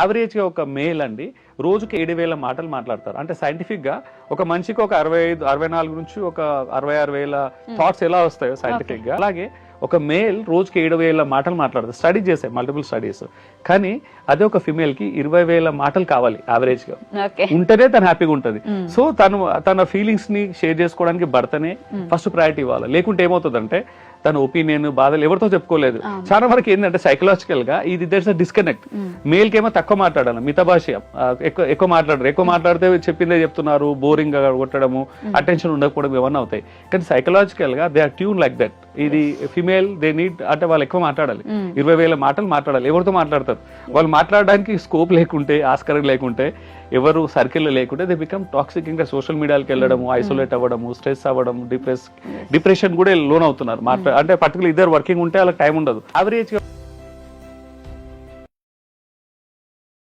Average గా ఒక male అండి రోజుకి 7,000 మాటలు మాట్లాడతారు. అంటే సైంటిఫిక్ గా ఒక మనిషికి ఒక 64 నుంచి ఒక 66,000 థాట్స్ ఎలా వస్తాయో సైంటిఫిక్ గా, అలాగే ఒక మేల్ రోజుకి 7,000 మాటలు మాట్లాడతారు. స్టడీ చేసాయి, మల్టిపుల్ స్టడీస్. కానీ అదే ఒక ఫిమేల్ కి 20,000 మాటలు కావాలి యావరేజ్ గా, ఉంటేనే తను హ్యాపీగా ఉంటది. సో తన ఫీలింగ్స్ ని షేర్ చేసుకోవడానికి భర్తనే ఫస్ట్ ప్రయారిటీ ఇవ్వాలి. లేకుంటే ఏమవుతుందంటే తన ఒపీనియన్, బాధలు ఎవరితో చెప్పుకోలేదు. చాలా వరకు ఏంటంటే సైకలాజికల్ గా ఇది దేర్స్ అ డిస్కనెక్ట్. మేల్ కేమో తక్కువ మాట్లాడాలి, మితభాష ఎక్కువ మాట్లాడరు. ఎక్కువ మాట్లాడితే చెప్పిందే చెప్తున్నారు, బోరింగ్ గా కొట్టడము, అటెన్షన్ ఉండకపోవడం ఇవన్నీ అవుతాయి. కానీ సైకలాజికల్ గా they are tune like that. ఇది ఫిమేల్ దే నీడ్ అంటే వాళ్ళు ఎక్కువ మాట్లాడాలి, 20,000 మాటలు మాట్లాడాలి. ఎవరితో మాట్లాడతారు? వాళ్ళు మాట్లాడడానికి స్కోప్ లేకుంటే, ఆస్కారం లేకుంటే, ఎవరు సర్కిల్ లేకుంటే దే బికమ్ టాక్సిక్. ఇంకా సోషల్ మీడియాకి వెళ్ళడము, ఐసోలేట్ అవ్వడము, స్ట్రెస్ అవ్వడం, డిప్రెషన్ కూడా లోన్ అవుతున్నారు. అంటే పర్టికులర్ ఇద్దరు వర్కింగ్ ఉంటే వాళ్ళకి టైం ఉండదు. యావరేజ్